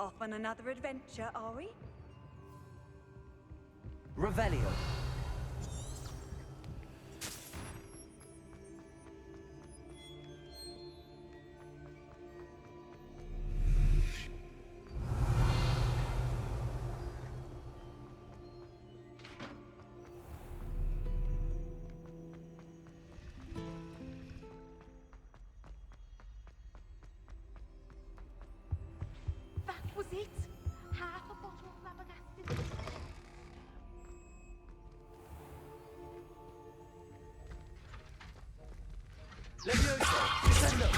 Off on another adventure, are we? Revelio. That was it. Half a bottle of flabbergasted. Levioso. Descendo.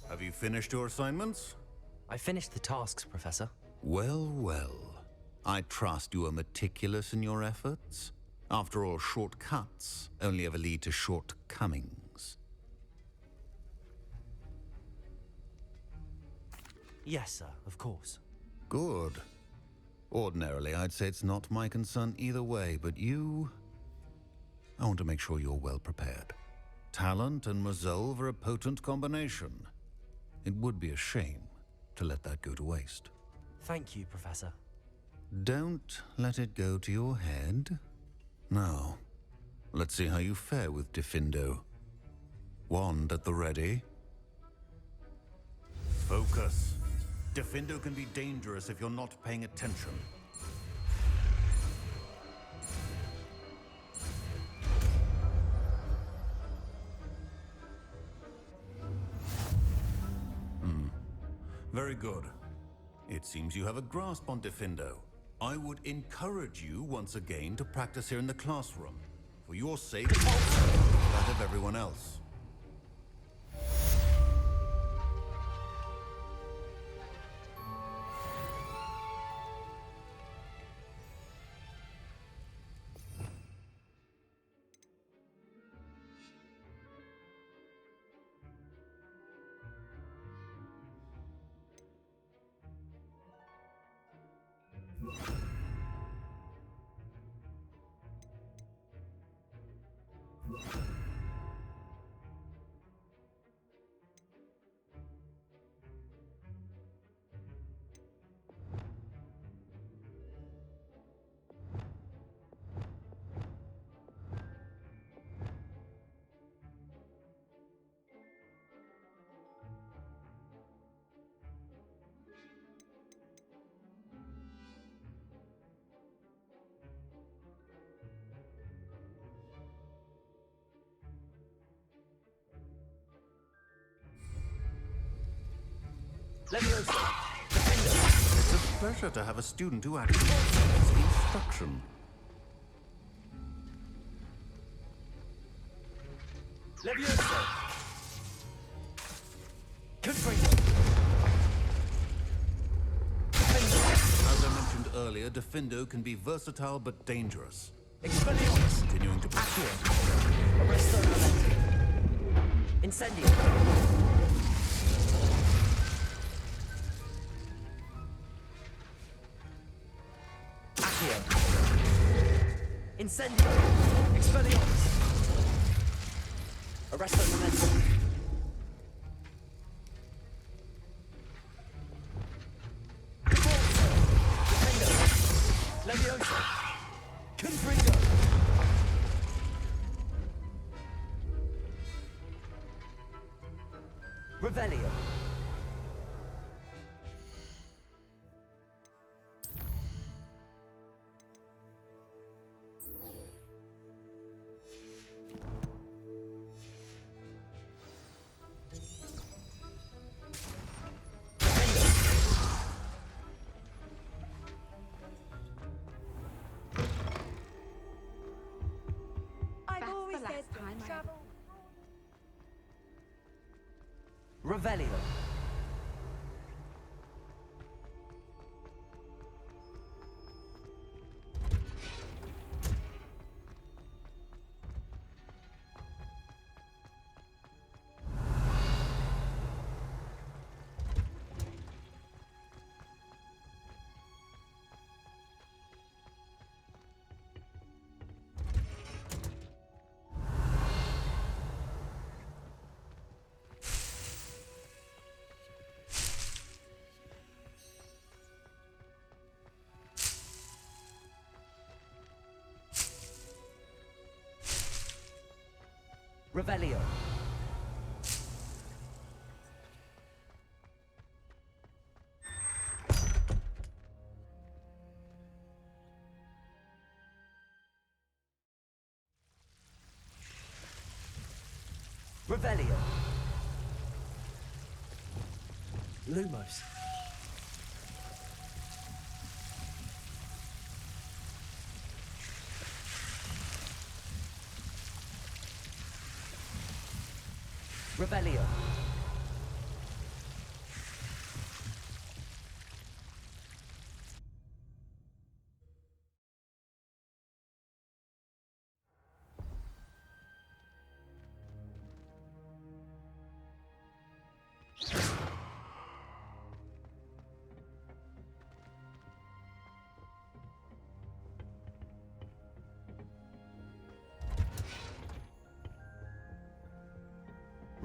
Have you finished your assignments? I finished the tasks, Professor. Well, well. I trust you are meticulous in your efforts. After all, shortcuts only ever lead to shortcomings. Yes, sir, of course. Good. Ordinarily, I'd say it's not my concern either way, but you... I want to make sure you're well prepared. Talent and resolve are a potent combination. It would be a shame to let that go to waste. Thank you, Professor. Don't let it go to your head. Now, let's see how you fare with Diffindo. Wand at the ready. Focus. Diffindo can be dangerous if you're not paying attention. Very good. It seems you have a grasp on Diffindo. I would encourage you once again to practice here in the classroom. For your sake, and that of everyone else. Levioso. It's a pleasure to have a student who actually follows instruction. Levioso. Confringo. As I mentioned earlier, Diffindo can be versatile but dangerous. Expelliarmus. Continuing to Accio. Arresto Momenti. Incendio. Incendio! Expelliarmus! Arresto Momenti. Defendo! Levioso! Confringo! Revelio! Revelio. Revelio. Revelio. Lumos. Revelio.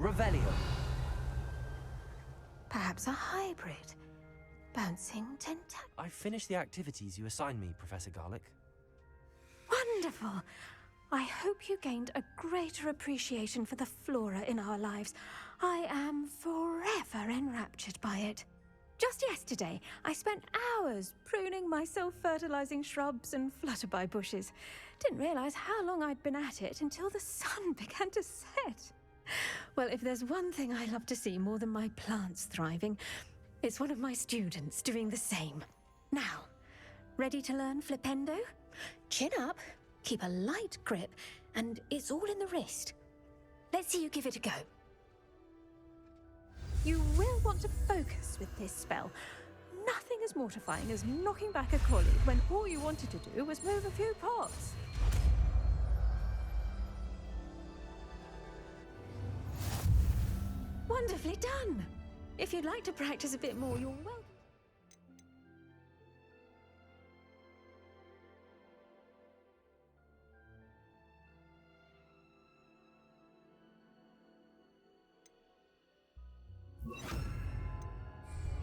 Revelio. Perhaps a hybrid. Bouncing tentac. I finished the activities you assigned me, Professor Garlick. Wonderful! I hope you gained a greater appreciation for the flora in our lives. I am forever enraptured by it. Just yesterday, I spent hours pruning my self-fertilizing shrubs and flutterby bushes. Didn't realize how long I'd been at it until the sun began to set. Well, if there's one thing I love to see more than my plants thriving, it's one of my students doing the same. Now, ready to learn flipendo? Chin up, keep a light grip, and it's all in the wrist. Let's see you give it a go. You will want to focus with this spell. Nothing as mortifying as knocking back a colleague when all you wanted to do was move a few pots. Wonderfully done! If you'd like to practice a bit more, you're welcome.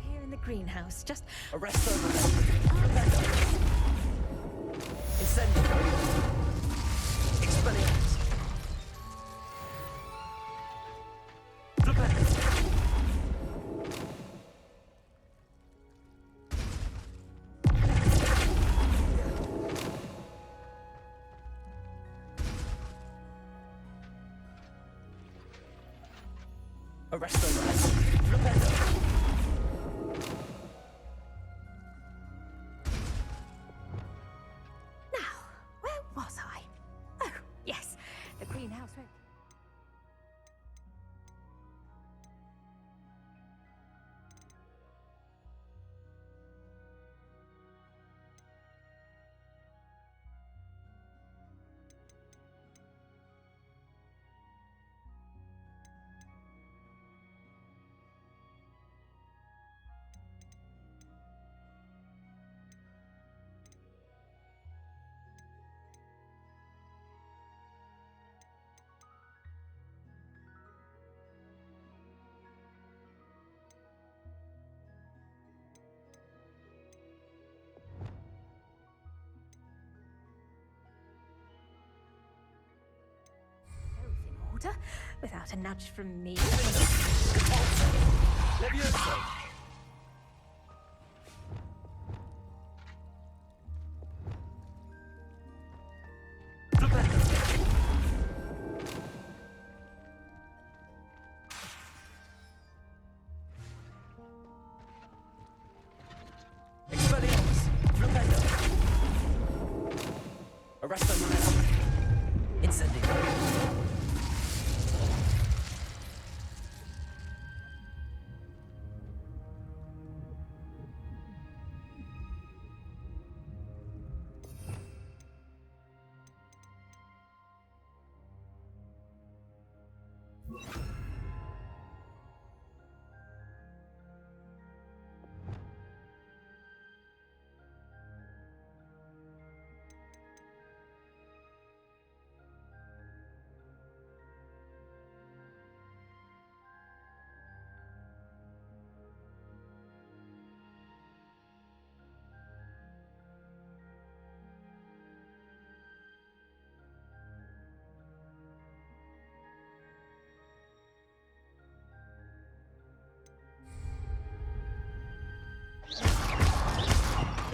Here in the greenhouse, just Arresto. Revelio. Incendio. Expelliarmus. Arresto. Flipendo. now, where was I? Oh, yes, the greenhouse. Without a nudge from me. Levioso. Expelliarmus. Flipendo. Arresto. Incendio.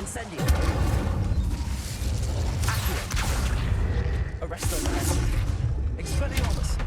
Incendio. Accio. Arresto Magnesto. Expelliarmus.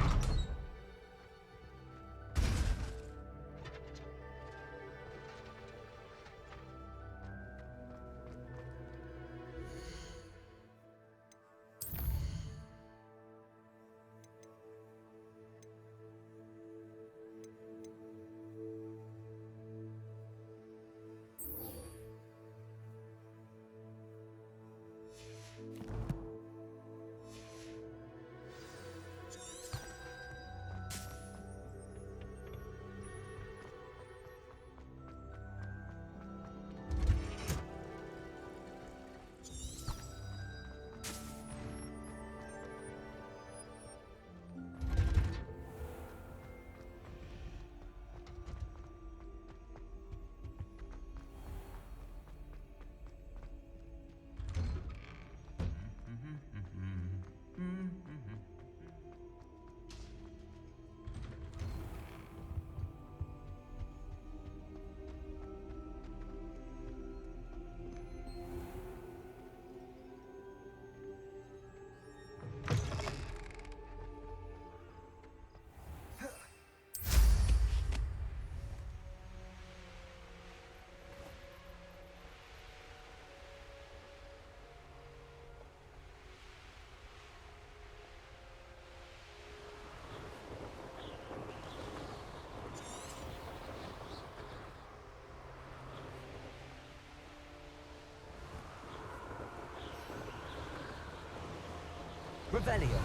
Revelio.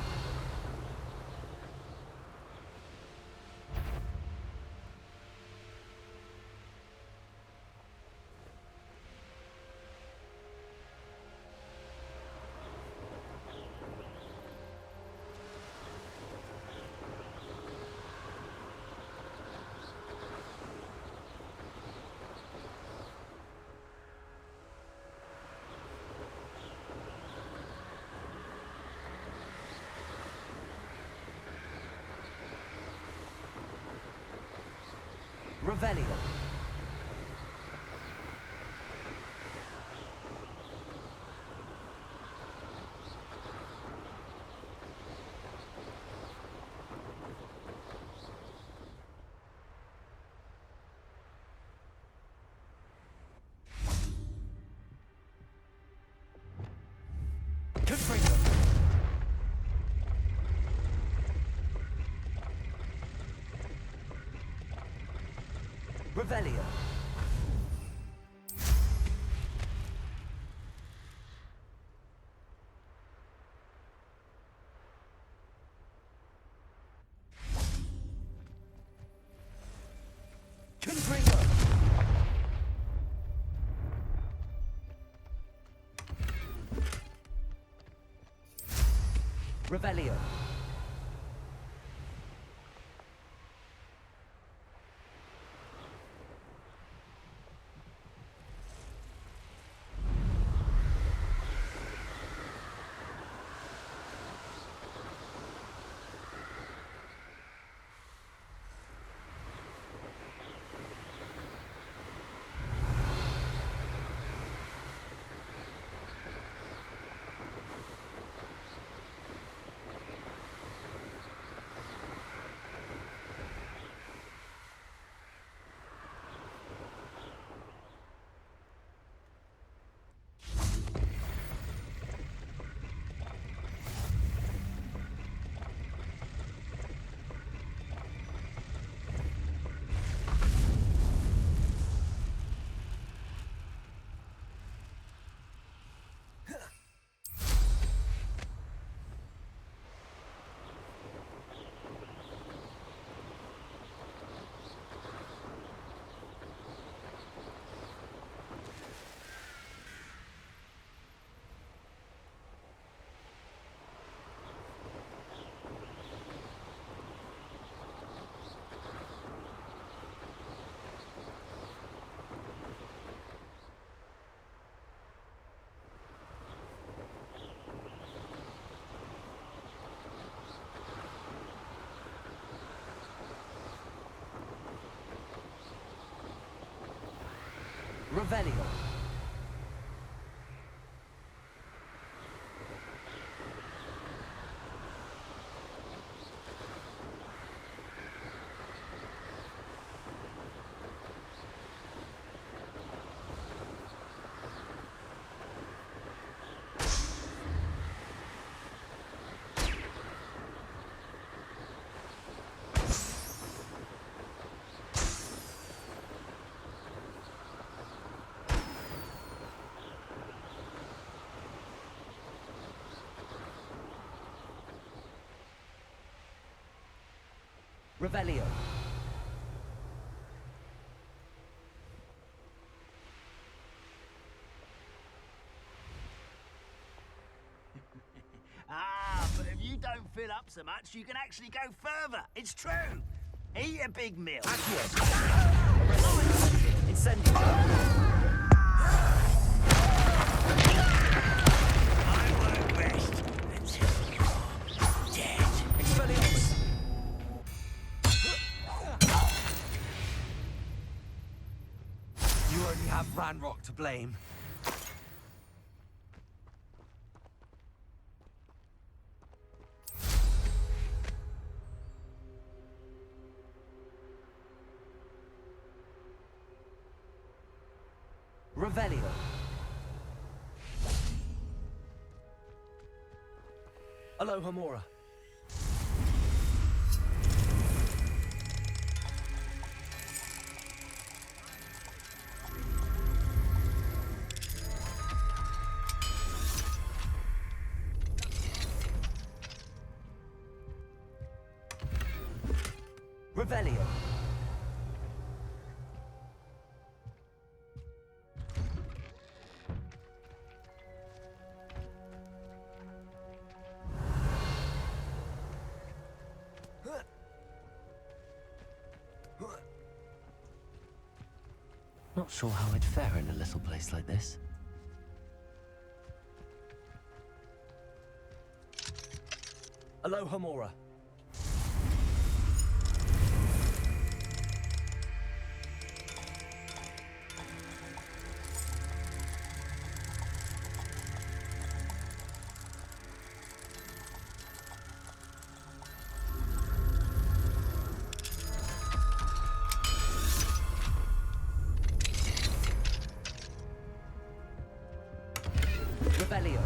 Revelio. Confringo. Revelio. Confringo. Revelio. Revelio. Revelio. Ah, but if you don't fill up so much, you can actually go further. It's true. Eat a big meal. Incendio. I won't rest until you're dead. Expelliarmus. You only have Ranrock to blame. Revelio. Alohomora. Revelio. Not sure how I'd fare in a little place like this. Alohomora. Revelio.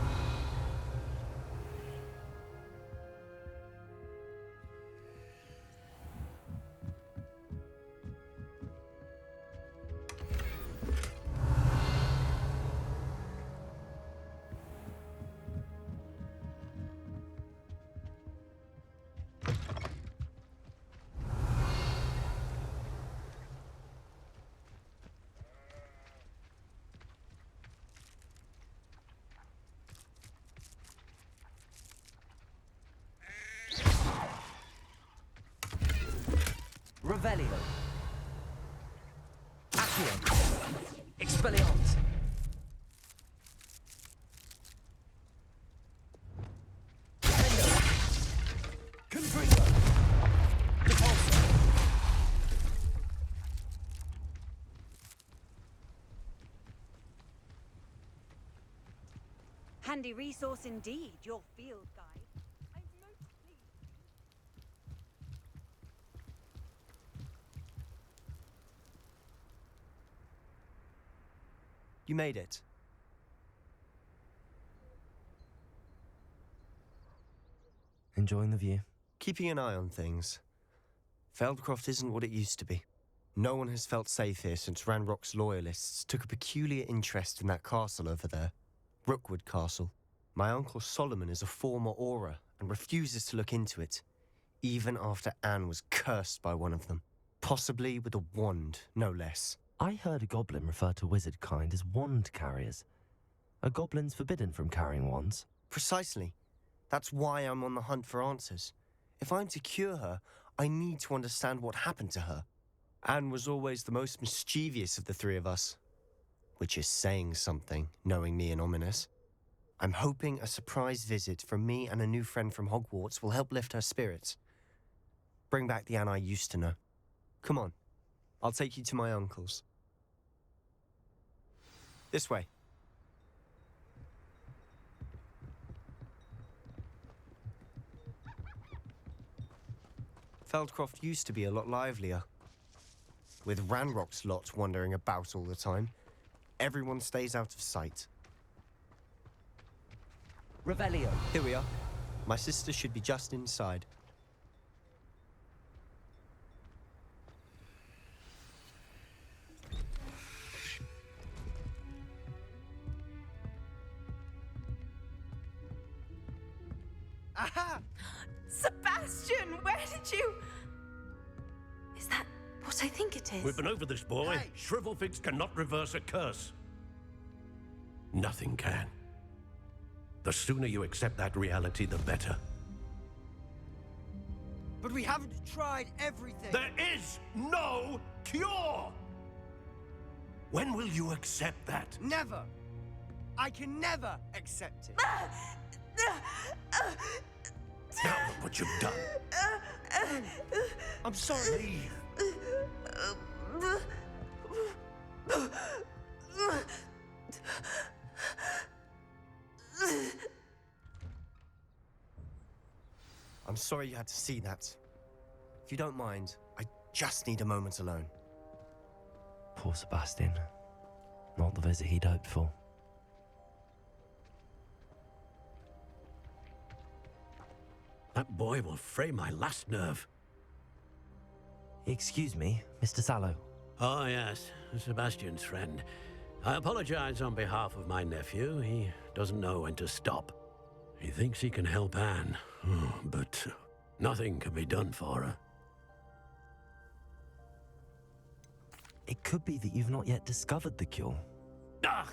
Revelio. Accio. Expelliarmus. Confringo. Repulsor. Handy resource indeed, your field guide. I'm most pleased. You made it. Enjoying the view? Keeping an eye on things. Feldcroft isn't what it used to be. No one has felt safe here since Ranrock's loyalists took a peculiar interest in that castle over there. Rookwood Castle. My uncle Solomon is a former Auror and refuses to look into it, even after Anne was cursed by one of them. Possibly with a wand, no less. I heard a goblin refer to wizard kind as wand carriers. Are goblins forbidden from carrying wands? Precisely. That's why I'm on the hunt for answers. If I'm to cure her, I need to understand what happened to her. Anne was always the most mischievous of the three of us. Which is saying something, knowing me and Ominous. I'm hoping a surprise visit from me and a new friend from Hogwarts will help lift her spirits. Bring back the Anne I used to know. Come on, I'll take you to my uncle's. This way. Feldcroft used to be a lot livelier. With Ranrock's lot wandering about all the time, everyone stays out of sight. Revelio. Here we are. My sister should be just inside. Sebastian, where did you... what I think it is. We've been over this, boy. Hey. Shrivelfix cannot reverse a curse. Nothing can. The sooner you accept that reality, the better. But we haven't tried everything. There is no cure! When will you accept that? Never. I can never accept it. Now look what you've done. I'm sorry. Leave. I'm sorry you had to see that. If you don't mind, I just need a moment alone. Poor Sebastian. Not the visit he'd hoped for. That boy will fray my last nerve. Excuse me, Mr. Sallow. Oh, yes, Sebastian's friend. I apologize on behalf of my nephew. He doesn't know when to stop. He thinks he can help Anne, but nothing can be done for her. It could be that you've not yet discovered the cure. Ah,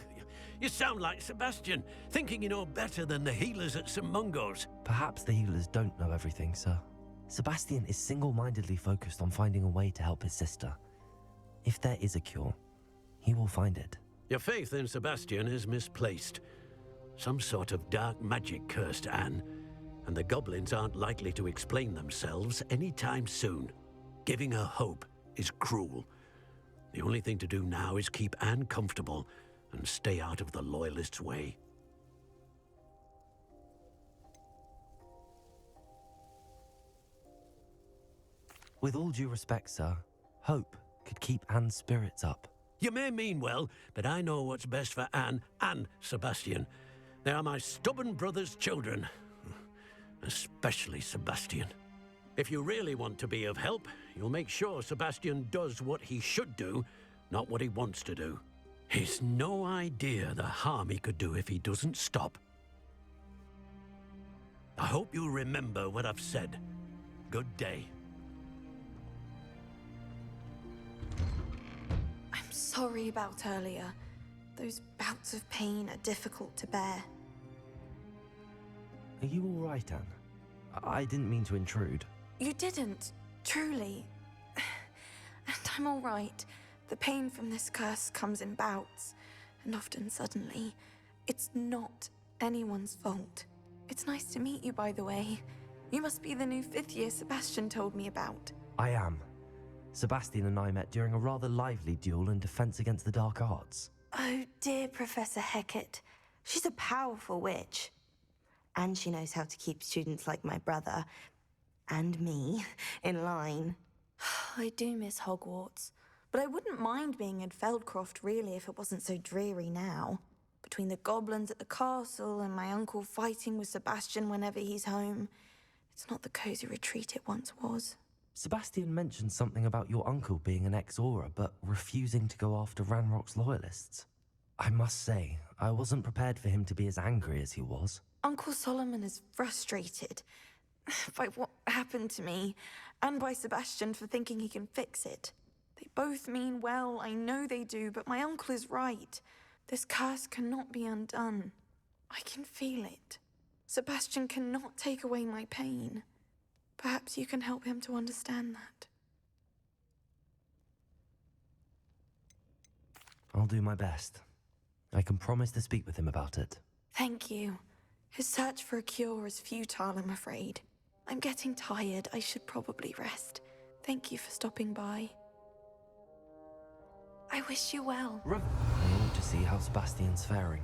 you sound like Sebastian, thinking you know better than the healers at St. Mungo's. Perhaps the healers don't know everything, sir. Sebastian is single-mindedly focused on finding a way to help his sister. If there is a cure, he will find it. Your faith in Sebastian is misplaced. Some sort of dark magic cursed Anne, and the goblins aren't likely to explain themselves anytime soon. Giving her hope is cruel. The only thing to do now is keep Anne comfortable and stay out of the Loyalists' way. With all due respect, sir, hope could keep Anne's spirits up. You may mean well, but I know what's best for Anne and Sebastian. They are my stubborn brother's children. Especially Sebastian. If you really want to be of help, you'll make sure Sebastian does what he should do, not what he wants to do. He's no idea the harm he could do if he doesn't stop. I hope you'll remember what I've said. Good day. I'm sorry about earlier. Those bouts of pain are difficult to bear. Are you all right, Anne? I didn't mean to intrude. You didn't, truly. And I'm all right. The pain from this curse comes in bouts, and often suddenly. It's not anyone's fault. It's nice to meet you, by the way. You must be the new 5th year Sebastian told me about. I am. Sebastian and I met during a rather lively duel in defense against the dark arts. Oh, dear Professor Hecat. She's a powerful witch. And she knows how to keep students like my brother, and me, in line. I do miss Hogwarts, but I wouldn't mind being in Feldcroft, really, if it wasn't so dreary now. Between the goblins at the castle and my uncle fighting with Sebastian whenever he's home, it's not the cozy retreat it once was. Sebastian mentioned something about your uncle being an ex-Aura, but refusing to go after Ranrock's loyalists. I must say, I wasn't prepared for him to be as angry as he was. Uncle Solomon is frustrated by what happened to me, and by Sebastian for thinking he can fix it. They both mean well, I know they do, but my uncle is right. This curse cannot be undone. I can feel it. Sebastian cannot take away my pain. Perhaps you can help him to understand that. I'll do my best. I can promise to speak with him about it. Thank you. His search for a cure is futile, I'm afraid. I'm getting tired. I should probably rest. Thank you for stopping by. I wish you well. I ought to see how Sebastian's faring.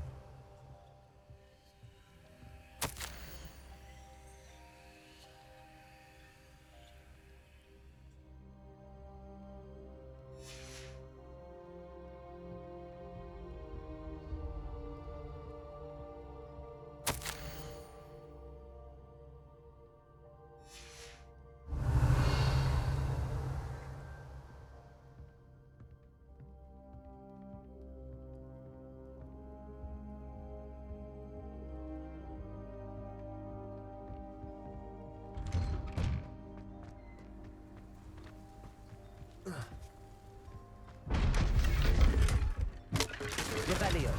Revelio.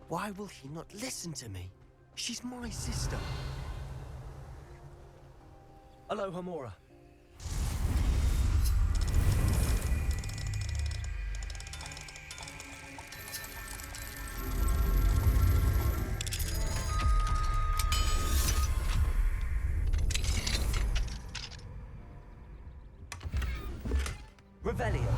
Why will he not listen to me? She's my sister. Aloha Mora. Revelio.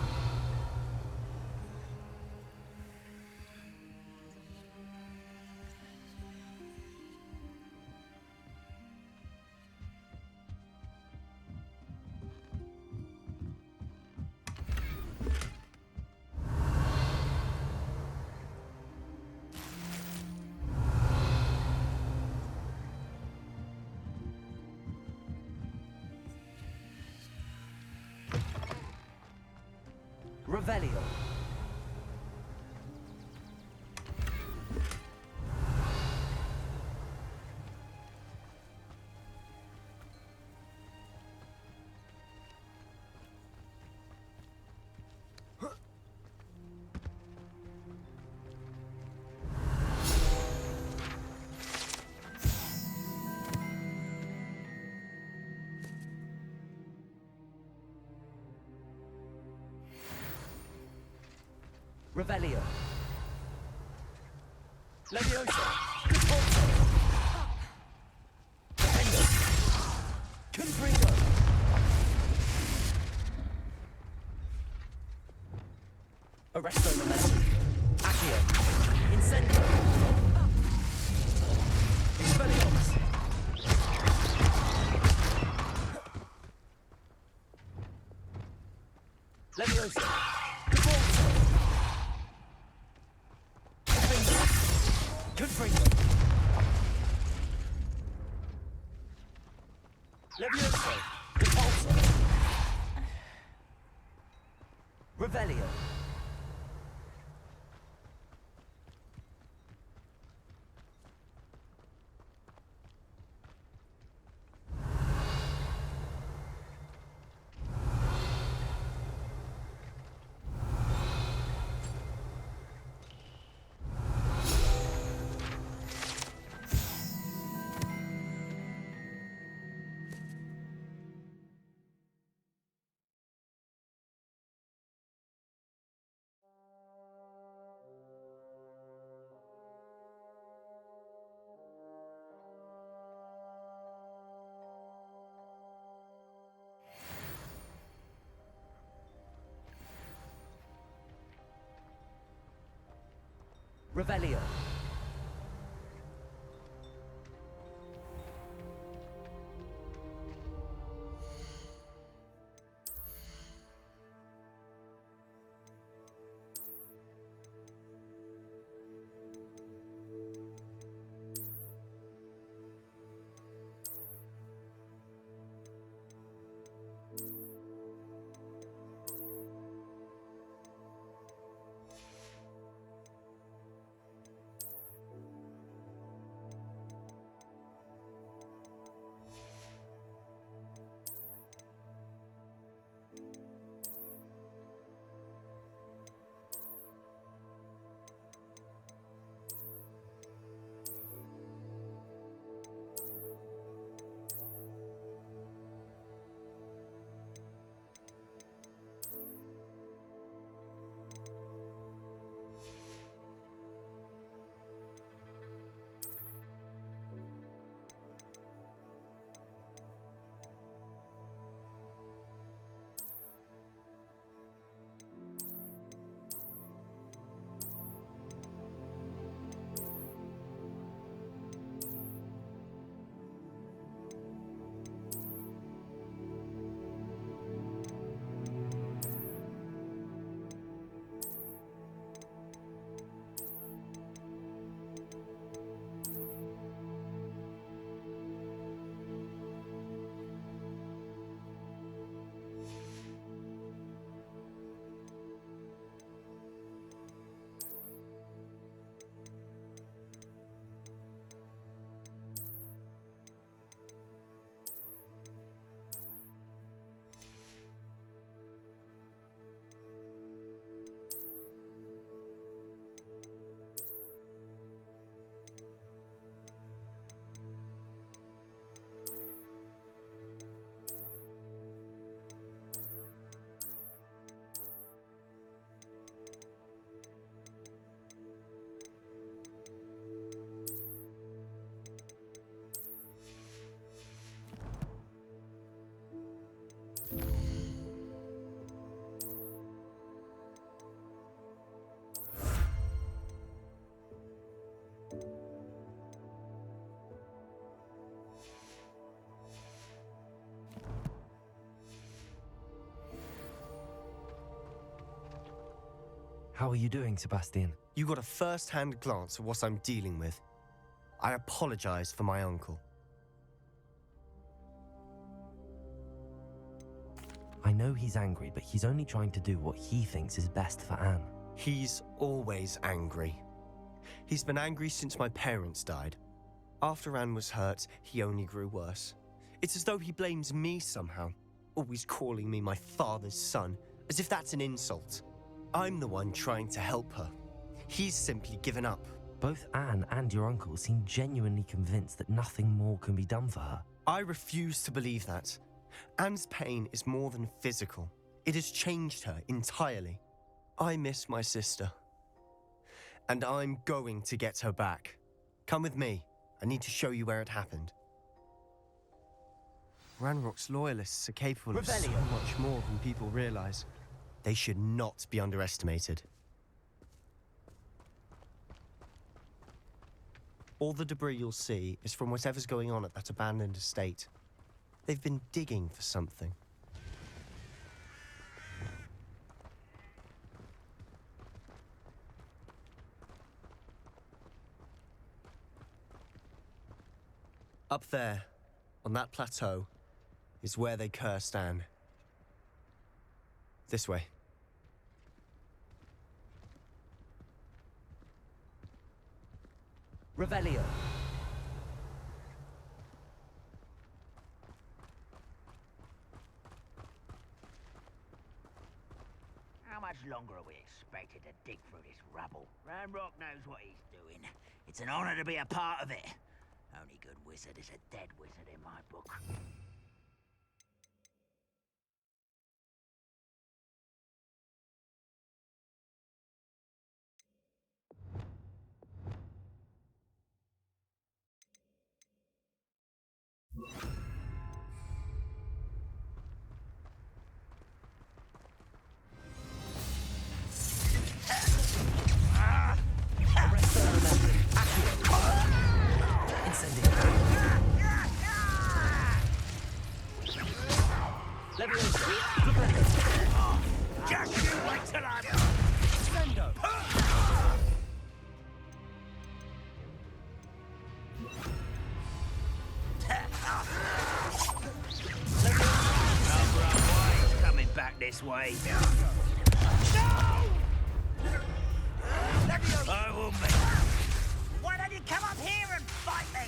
Revelio. Revelio. Leviosa. Repulso. Defendo. Confringo. Arresto Memento. Accio. Incendio. Expelliarmus. Leviosa. Repulso. Confringo. Levioso. Repulso. Revelio. Revelio. How are you doing, Sebastian? You got a first-hand glance at what I'm dealing with. I apologize for my uncle. I know he's angry, but he's only trying to do what he thinks is best for Anne. He's always angry. He's been angry since my parents died. After Anne was hurt, he only grew worse. It's as though he blames me somehow, always calling me my father's son, as if that's an insult. I'm the one trying to help her. He's simply given up. Both Anne and your uncle seem genuinely convinced that nothing more can be done for her. I refuse to believe that. Anne's pain is more than physical. It has changed her entirely. I miss my sister. And I'm going to get her back. Come with me. I need to show you where it happened. Ranrock's loyalists are capable of so much more than people realize. They should not be underestimated. All the debris you'll see is from whatever's going on at that abandoned estate. They've been digging for something. Up there, on that plateau, is where they cursed Anne. This way. Revelio. How much longer are we expected to dig through this rubble? Ranrock knows what he's doing. It's an honor to be a part of it. Only good wizard is a dead wizard in my book. This way. No! I will make. Why don't you come up here and fight me?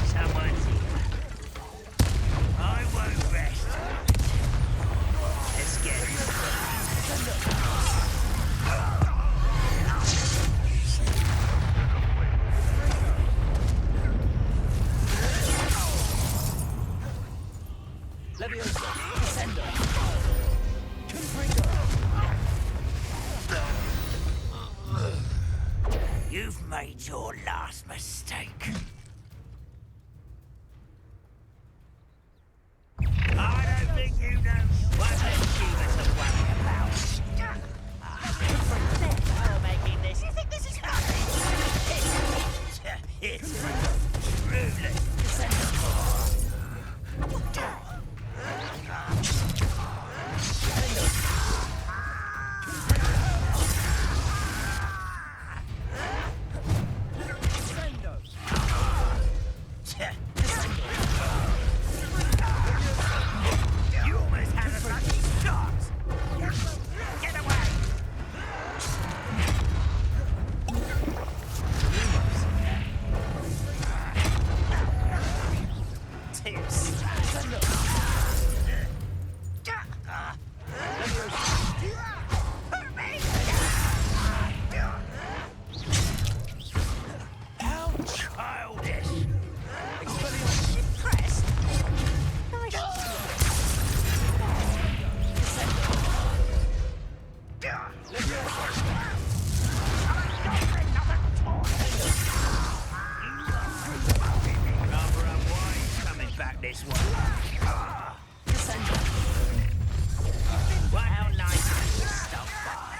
Someone's here. I won't rest. Let's get it. You've made your last mistake. I don't think you know what the achievements are worrying about. Oh, making this. You think this is funny? It's truly. You almost had a lucky shot. Get away. Tips. How childish. Impressed? Rather unwise coming back this way. Well, how nice of you to stop by.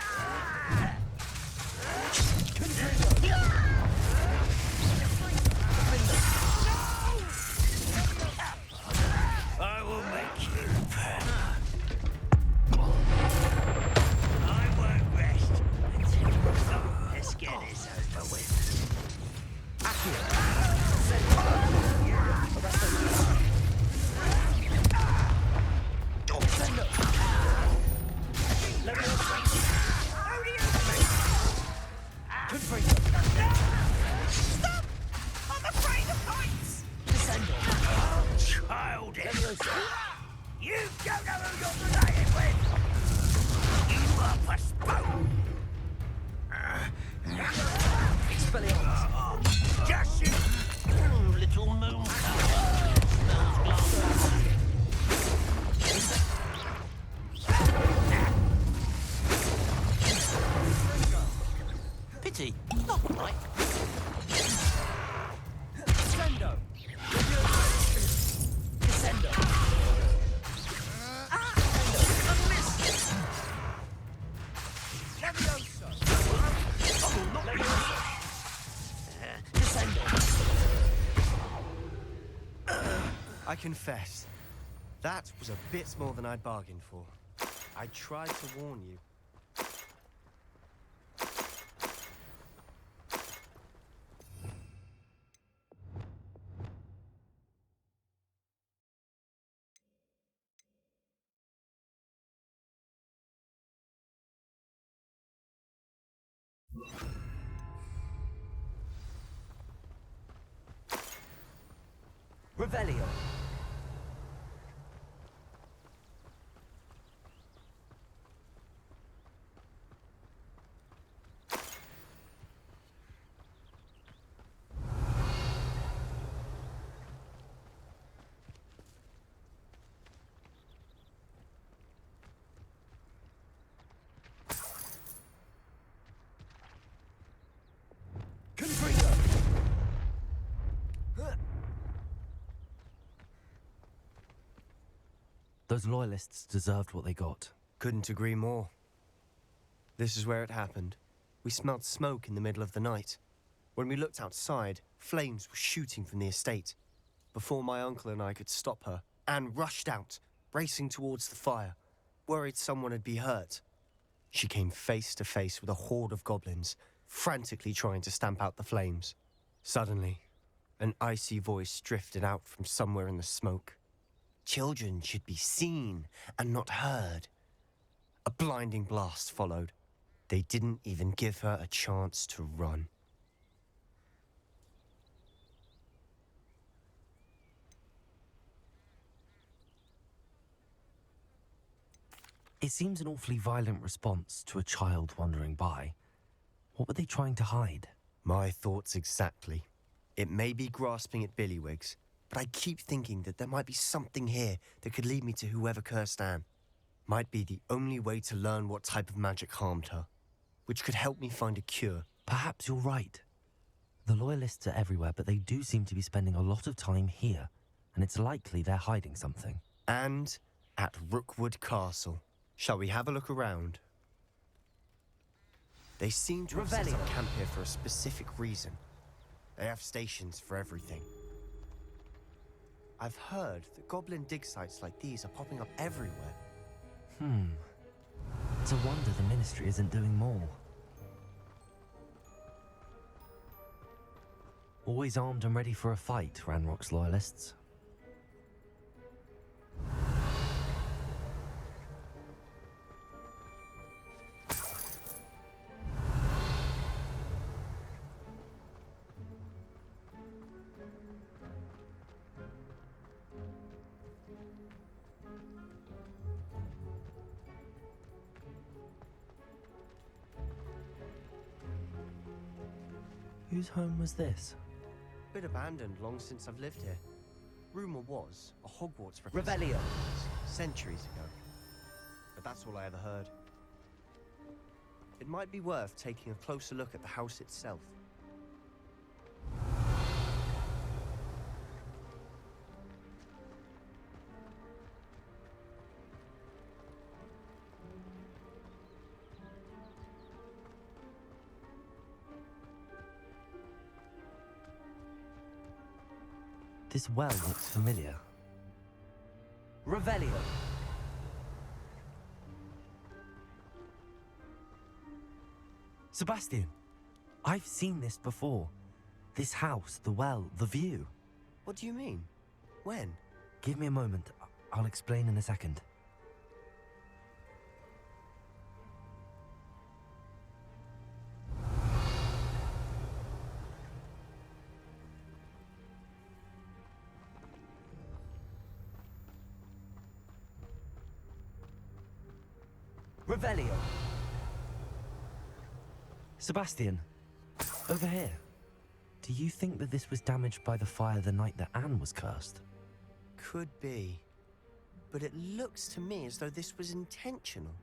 Leviosa! You don't know who you're related with! You are postponed! Expelliarmus! Just you! Little moon smells glass. Pity, not right. Descendo! Descendo! Leviosa! Oh, not Leviosa! Descendo! I confess, that was a bit more than I'd bargained for. I tried to warn you. Revelio! Confringo! Those loyalists deserved what they got. Couldn't agree more. This is where it happened. We smelled smoke in the middle of the night. When we looked outside, flames were shooting from the estate. Before my uncle and I could stop her, Anne rushed out, racing towards the fire, worried someone had been hurt. She came face to face with a horde of goblins, frantically trying to stamp out the flames. Suddenly, an icy voice drifted out from somewhere in the smoke. Children should be seen and not heard. A blinding blast followed. They didn't even give her a chance to run. It seems an awfully violent response to a child wandering by. What were they trying to hide? My thoughts exactly. It may be grasping at Billywigs, but I keep thinking that there might be something here that could lead me to whoever cursed Anne. Might be the only way to learn what type of magic harmed her, which could help me find a cure. Perhaps you're right. The loyalists are everywhere, but they do seem to be spending a lot of time here, and it's likely they're hiding something. And at Rookwood Castle. Shall we have a look around? They seem to have set up camp here for a specific reason. They have stations for everything. I've heard that goblin dig sites like these are popping up everywhere. It's a wonder the Ministry isn't doing more. Always armed and ready for a fight, Ranrock's loyalists. Whose home was this? Bit abandoned long since I've lived here. Rumor was a Hogwarts professor Revelio. centuries ago. But that's all I ever heard. It might be worth taking a closer look at the house itself. This well looks familiar. Revelio. Sebastian, I've seen this before. This house, the well, the view. What do you mean? When? Give me a moment. I'll explain in a second. Revelio. Sebastian, over here. Do you think that this was damaged by the fire the night that Anne was cursed? Could be. But it looks to me as though this was intentional.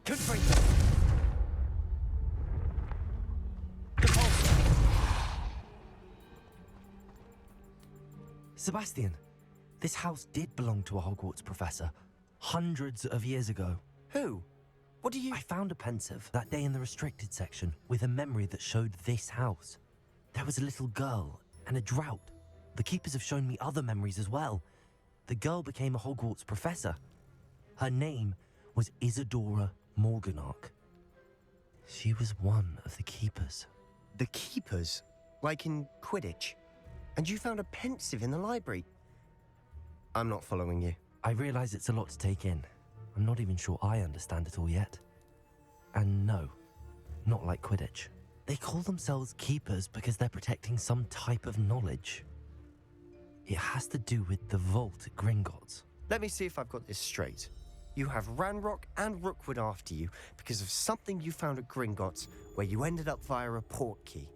Confringo. Sebastian, this house did belong to a Hogwarts professor hundreds of years ago. Who? What do you... I found a pensive that day in the restricted section with a memory that showed this house. There was a little girl and a drought. The keepers have shown me other memories as well. The girl became a Hogwarts professor. Her name was Isadora Morganach. She was one of the keepers. The keepers? Like in Quidditch? And you found a pensive in the library? I'm not following you. I realize it's a lot to take in. I'm not even sure I understand it all yet. And no, not like Quidditch. They call themselves keepers because they're protecting some type of knowledge. It has to do with the vault at Gringotts. Let me see if I've got this straight. You have Ranrock and Rookwood after you because of something you found at Gringotts where you ended up via a port key.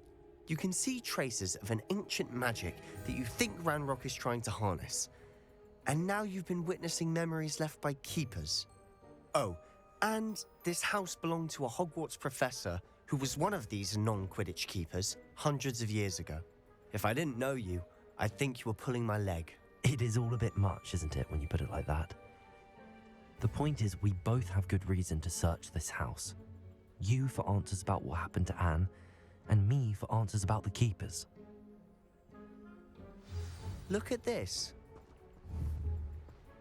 You can see traces of an ancient magic that you think Ranrock is trying to harness. And now you've been witnessing memories left by keepers. Oh, and this house belonged to a Hogwarts professor who was one of these non-Quidditch keepers hundreds of years ago. If I didn't know you, I'd think you were pulling my leg. It is all a bit much, isn't it, when you put it like that? The point is, we both have good reason to search this house. You for answers about what happened to Anne, and me for answers about the keepers. Look at this.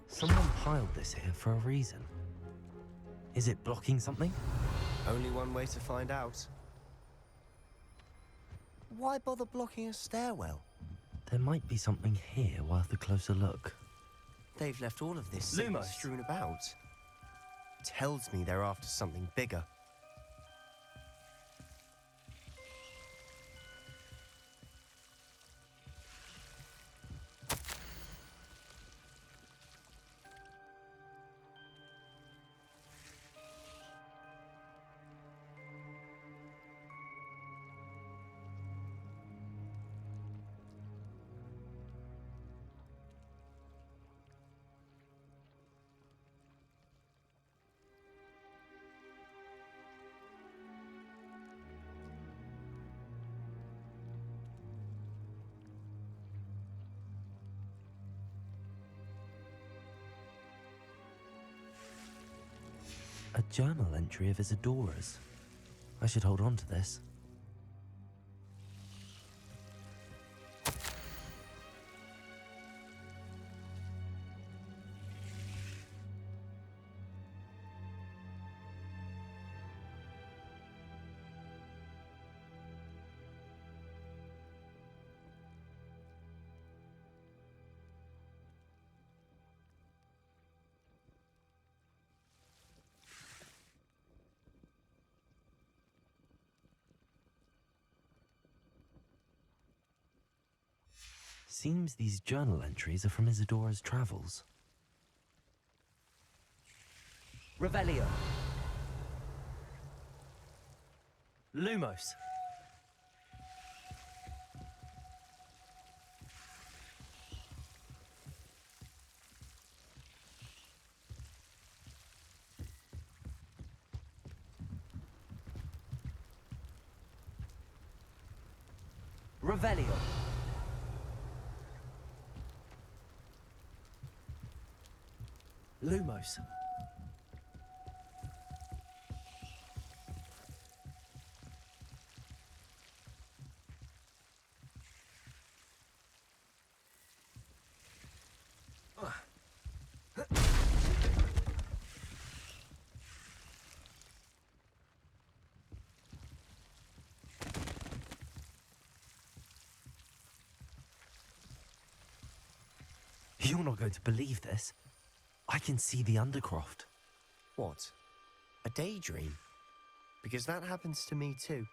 Someone piled this here for a reason. Is it blocking something? Only one way to find out. Why bother blocking a stairwell? There might be something here worth a closer look. They've left all of this sickness strewn about. Tells me they're after something bigger. A journal entry of Isadora's. I should hold on to this. Seems these journal entries are from Isadora's travels. Revelio. Lumos. Revelio. Lumos. You're not going to believe this. I can see the Undercroft. What? A daydream? Because that happens to me too.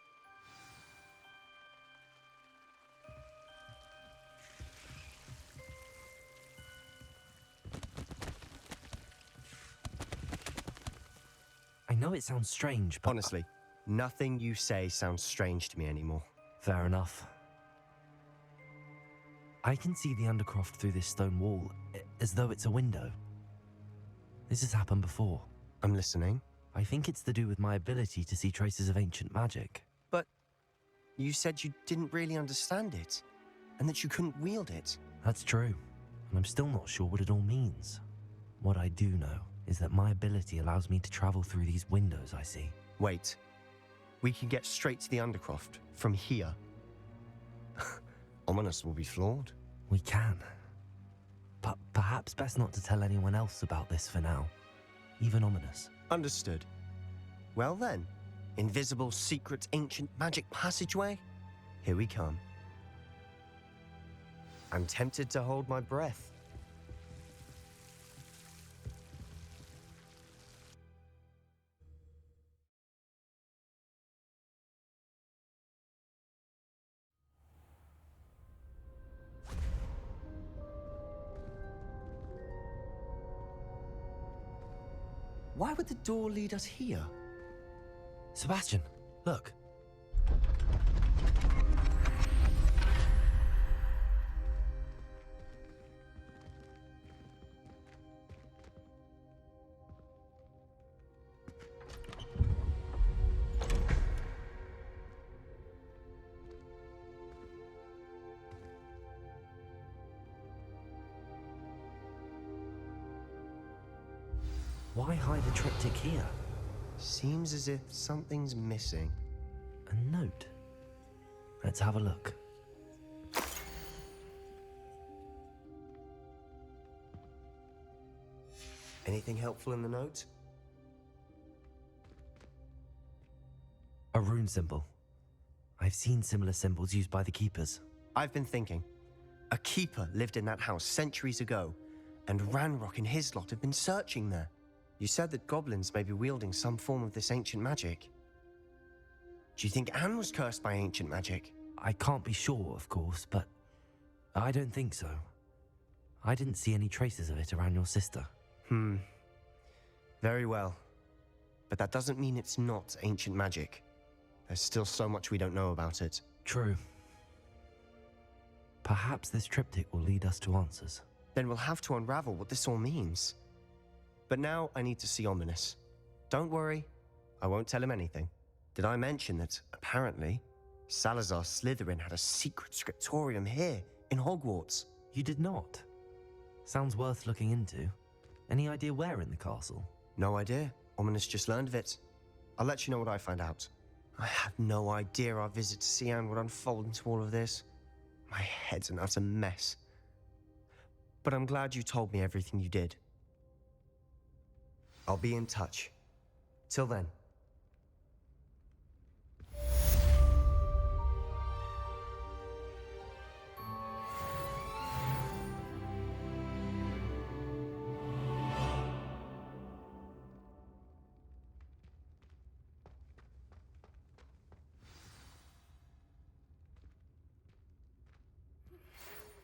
know it sounds strange, but... Honestly, nothing you say sounds strange to me anymore. Fair enough. I can see the Undercroft through this stone wall, as though it's a window. This has happened before. I'm listening. I think it's to do with my ability to see traces of ancient magic. But you said you didn't really understand it, and that you couldn't wield it. That's true, and I'm still not sure what it all means. What I do know is that my ability allows me to travel through these windows I see. Wait. We can get straight to the Undercroft from here. Ominous will be floored. We can. But perhaps best not to tell anyone else about this for now. Even Ominous. Understood. Well then, invisible, secret, ancient magic passageway? Here we come. I'm tempted to hold my breath. Why would the door lead us here? Sebastian, look. Why hide a triptych here? Seems as if something's missing. A note. Let's have a look. Anything helpful in the note? A rune symbol. I've seen similar symbols used by the keepers. I've been thinking. A keeper lived in that house centuries ago, and Ranrock and his lot have been searching there. You said that goblins may be wielding some form of this ancient magic. Do you think Anne was cursed by ancient magic? I can't be sure, of course, but I don't think so. I didn't see any traces of it around your sister. Very well. But that doesn't mean it's not ancient magic. There's still so much we don't know about it. True. Perhaps this triptych will lead us to answers. Then we'll have to unravel what this all means. But now I need to see Ominous. Don't worry, I won't tell him anything. Did I mention that, apparently, Salazar Slytherin had a secret scriptorium here in Hogwarts? You did not. Sounds worth looking into. Any idea where in the castle? No idea. Ominous just learned of it. I'll let you know what I find out. I had no idea our visit to Sian would unfold into all of this. My head's an utter mess. But I'm glad you told me everything you did. I'll be in touch. Till then.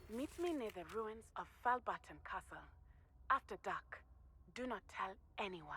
Meet me near the ruins of Falbarton Castle. After dark. Do not tell anyone.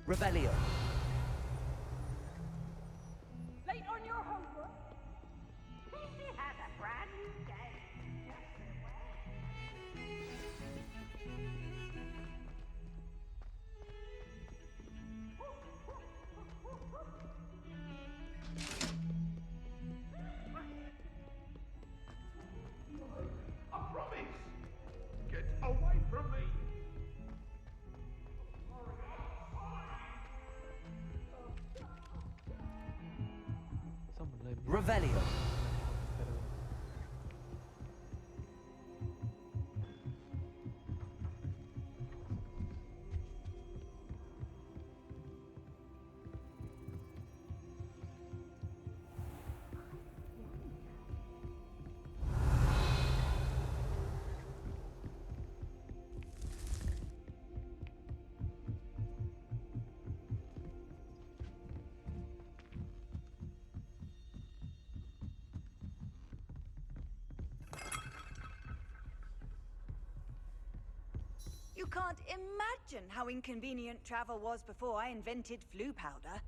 Revelio. Late on your homework? Casey has a brand new game. I promise! Get away from me! Revelio. You can't imagine how inconvenient travel was before I invented flu powder.